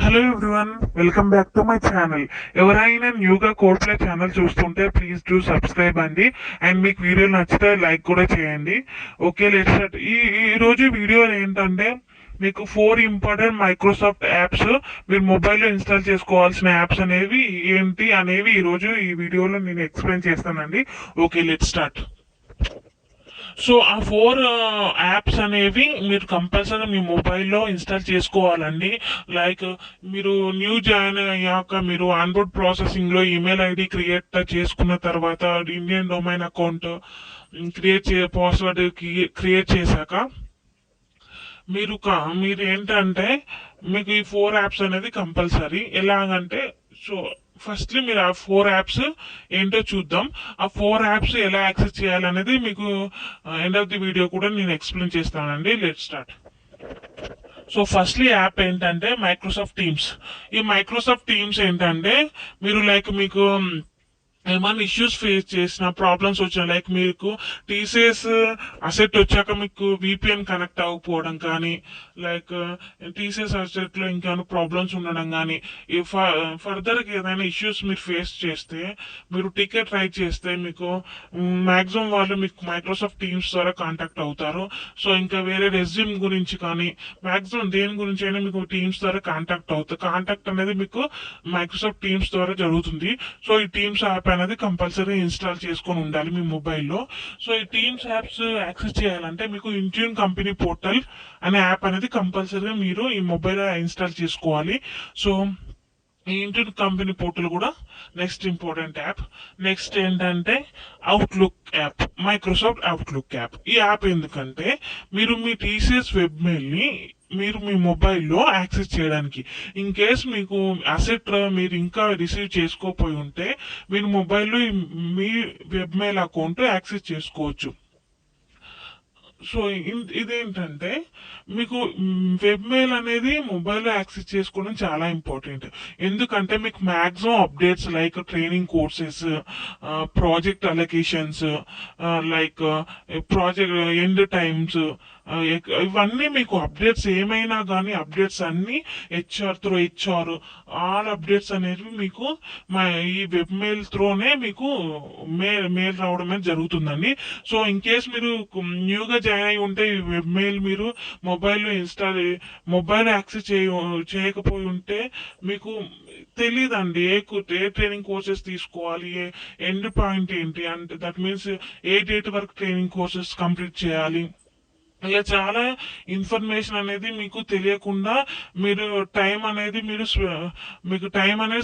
Hello everyone, welcome back to my channel. ఎవరైనా న్యూగా code play channel చూస్తుంటే please do subscribe అండి. And మీకు వీడియో నచ్చితే లైక్ కూడా చేయండి. Okay, let's start. ఈ రోజు వీడియో ఏంటంటే మీకు 4 ఇంపార్టెంట్ మైక్రోసాఫ్ట్ యాప్స్ మీరు మొబైల్లో ఇన్స్టాల్ చేసుకోవాల్సిన యాప్స్ అనేవి ఏంటి అనేవి ఈ వీడియోలో నేను ఎక్స్ప్లెయిన్ చేస్తానండి. Okay, let's start. సో ఆ 4 యాప్స్ అనేవి మీరు కంపల్సరీ మీ మొబైల్లో ఇన్స్టాల్ చేసుకోవాలండి. లైక్ మీరు న్యూ జాయిన్ అయ్యాక మీరు ఆన్బోర్డ్ ప్రాసెసింగ్లో ఈమెయిల్ ఐడి క్రియేట్ చేసుకున్న తర్వాత Indian domain account password create చేశాక మీరు ఏంటంటే మీకు ఈ 4 యాప్స్ అనేది కంపల్సరీ. ఎలాగంటే సో ఫస్ట్లీ మీరు ఆ 4 యాప్స్ ఏంటో చూద్దాం. ఆ 4 యాప్స్ ఎలా యాక్సెస్ చేయాలనేది మీకు ఎండ్ ఆఫ్ ది వీడియో కూడా నేను ఎక్స్ప్లెయిన్ చేస్తానండి. Let start. So firstly app ఏంటంటే మైక్రోసాఫ్ట్ టీమ్స్. ఈ మైక్రోసాఫ్ట్ టీమ్స్ ఏంటంటే మీరు మీకు ఏమైనా ఇష్యూస్ ఫేస్ చేసిన ప్రాబ్లమ్స్ వచ్చిన లైక్ మీకు టీసీఎస్ అసెట్ వచ్చాక మీకు విపిఎన్ కనెక్ట్ అవ్వకపోవడం కానీ లైక్ టీసీఎస్ అసెట్లో ఇంకేమైనా ప్రాబ్లమ్స్ ఉండడం కానీ ఫర్దర్గా ఏదైనా ఇష్యూస్ మీరు ఫేస్ చేస్తే మీరు టికెట్ రైట్ చేస్తే మీకు మ్యాక్సిమం వాళ్ళు మీకు మైక్రోసాఫ్ట్ టీమ్స్ ద్వారా కాంటాక్ట్ అవుతారు. సో ఇంకా వేరే రెజ్యూమ్ గురించి కానీ మ్యాక్సిమం దేని గురించి అయినా మీకు టీమ్స్ ద్వారా కాంటాక్ట్ అవుతుంది. కాంటాక్ట్ అనేది మీకు మైక్రోసాఫ్ట్ టీమ్స్ ద్వారా జరుగుతుంది. సో ఈ టీమ్స్ యాప్ అనేది కంపల్సరీ ఇన్స్టాల్ చేసుకొని ఉండాలి మీ మొబైల్లో. సో ఈ టీమ్స్ యాప్స్ యాక్సెస్ చేయాలంటే మీకు ఇంట్యూన్ కంపెనీ పోర్టల్ అనే యాప్ అనేది కంపల్సరీగా మీరు ఈ మొబైల్ ఇన్స్టాల్ చేసుకోవాలి. సో ఈ ఇంట్యూన్ కంపెనీ పోర్టల్ కూడా నెక్స్ట్ ఇంపార్టెంట్ యాప్. నెక్స్ట్ ఏంటంటే outlook app, Microsoft outlook app. ఈ యాప్ ఎందుకంటే మీరు మీ టీసీఎస్ వెబ్ మెయిల్ని మీరు మీ మొబైల్లో యాక్సెస్ చేయడానికి ఇన్ కేస్ మీకు అసెట్ మీరు ఇంకా రిసీవ్ చేసుకోపోయి ఉంటే మీరు మొబైల్లో మీ వెబ్ మెయిల్ అకౌంట్ యాక్సెస్ చేసుకోవచ్చు. సో ఇదేంటంటే మీకు వెబ్ మెయిల్ అనేది మొబైల్లో యాక్సెస్ చేసుకోవడం చాలా ఇంపార్టెంట్. ఎందుకంటే మీకు maximum updates like training courses, project allocations, like project end times, ఇవన్నీ మీకు అప్డేట్స్ ఏమైనా కానీ అప్డేట్స్ అన్నీ హెచ్ఆర్ ఆల్ అప్డేట్స్ అనేవి మీకు ఈ వెబ్ మెయిల్ త్రోనే మీకు మెయిల్ రావడం అనేది జరుగుతుందండి. సో ఇన్ కేస్ మీరు న్యూగా జాయిన్ అయి ఉంటే ఈ వెబ్ మెయిల్ మీరు మొబైల్ యాక్సెస్ చేయకపోయి ఉంటే మీకు తెలీదండి ఏ ట్రైనింగ్ కోర్సెస్ తీసుకోవాలి, ఎండ్ పాయింట్ ఏంటి అంటే దట్ మీన్స్ ఏ డేట్ వరకు ట్రైనింగ్ కోర్సెస్ కంప్లీట్ చేయాలి. ఇలా చాలా ఇన్ఫర్మేషన్ అనేది మీకు తెలియకుండా మీకు టైం అనేది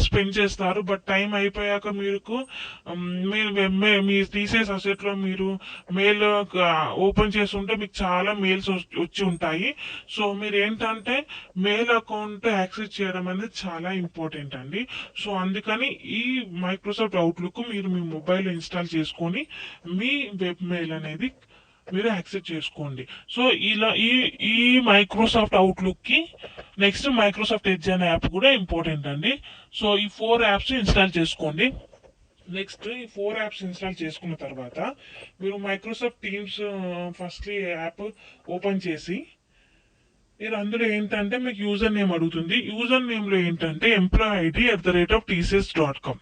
స్పెండ్ చేస్తారు. బట్ టైం అయిపోయాక మీ టీసీఎస్ అసెట్లో మీరు మెయిల్ ఓపెన్ చేస్తుంటే మీకు చాలా మెయిల్స్ వచ్చి ఉంటాయి. సో మీరు ఏంటంటే మెయిల్ అకౌంట్ యాక్సెస్ చేయడం అనేది చాలా ఇంపార్టెంట్ అండి. సో అందుకని ఈ మైక్రోసాఫ్ట్ అవుట్లుక్ మీరు మీ మొబైల్ ఇన్స్టాల్ చేసుకొని మీ వెబ్ మెయిల్ అనేది మీరు యాక్సెస్ చేసుకోండి. సో ఇలా ఈ మైక్రోసాఫ్ట్ అవుట్లుక్ కి నెక్స్ట్ మైక్రోసాఫ్ట్ ఎడ్జ్ అనే యాప్ కూడా ఇంపార్టెంట్ అండి. సో ఈ 4 యాప్స్ ఇన్స్టాల్ చేసుకోండి. నెక్స్ట్ ఈ 4 యాప్స్ ఇన్స్టాల్ చేసుకున్న తర్వాత మీరు Microsoft Teams firstly app open చేసి మీరు అందులో ఏంటంటే మీకు యూజర్ నేమ్ అడుగుతుంది. యూజర్ నేమ్లో ఏంటంటే employee@tcs.com.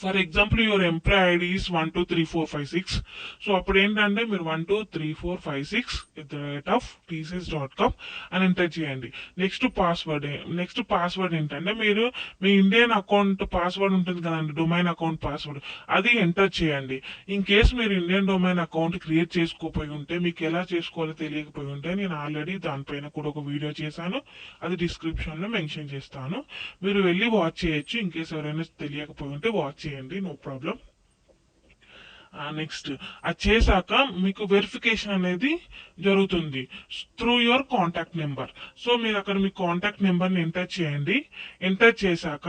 For example your employee ID is 123456. So అప్పుడు ఏంటంటే మీరు 123456@tcs.com అని ఎంటర్ చేయండి. నెక్స్ట్ పాస్వర్డ్ ఏంటంటే మీరు మీ ఇండియన్ అకౌంట్ పాస్వర్డ్ ఉంటుంది కదండి, డొమైన్ అకౌంట్ పాస్వర్డ్, అది ఎంటర్ చేయండి. ఇన్ కేస్ మీరు ఇండియన్ డొమైన్ అకౌంట్ క్రియేట్ చేసుకోపోయి ఉంటే మీకు ఎలా చేసుకోవాలో తెలియకపోయి ఉంటే నేను ఆల్రెడీ దానిపైన కూడా ఒక వీడియో చేశాను, అది డిస్క్రిప్షన్లో మెన్షన్ చేస్తాను. మీరు వెళ్ళి వాచ్ చేయొచ్చు. ఇన్ కేస్ ఎవరైనా తెలియకపోయి ఉంటే వాచ్ చేయండి, నో ప్రాబ్లం. నెక్స్ట్ అది చేశాక మీకు వెరిఫికేషన్ అనేది జరుగుతుంది through your contact number. So మీరు అక్కడ మీ కాంటాక్ట్ నెంబర్ని ఎంటర్ చేయండి. ఎంటర్ చేశాక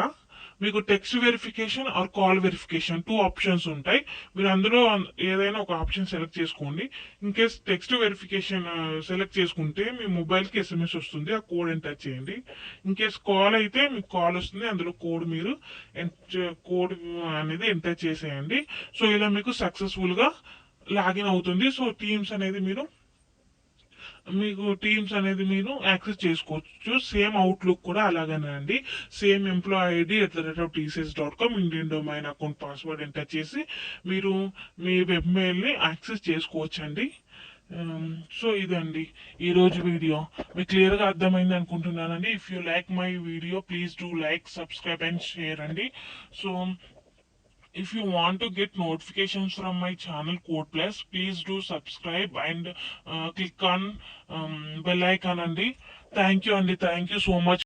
మీకు text verification are call verification 2 options ఉంటాయి. మీరు అందులో ఏదైనా ఒక ఆప్షన్ సెలెక్ట్ చేసుకోండి. In case text verification select చేసుకుంటే మీ మొబైల్కి SMS వస్తుంది, ఆ కోడ్ ఎంటర్ చేయండి. ఇన్ కేస్ కాల్ అయితే మీకు కాల్ వస్తుంది, అందులో కోడ్ అనేది ఎంటర్ చేసేయండి. సో ఇలా మీకు సక్సెస్ఫుల్గా లాగిన్ అవుతుంది. సో టీమ్స్ అనేది మీరు మీకు టీమ్స్ అనేది మీరు యాక్సెస్ చేసుకోవచ్చు. సేమ్ అవుట్లుక్ కూడా అలాగనే అండి. Same employee ID @tcs.com Indian domain account password enter చేసి మీరు మీ వెబ్ మెయిల్ని యాక్సెస్ చేసుకోవచ్చండి. సో ఇదండి ఈరోజు వీడియో. మీకు క్లియర్గా అర్థమైంది అనుకుంటున్నానండి. If you like my video please do like, subscribe and share అండి. So if you want to get notifications from my channel Code Plus, please do subscribe and click on bell icon andi. Thank you so much.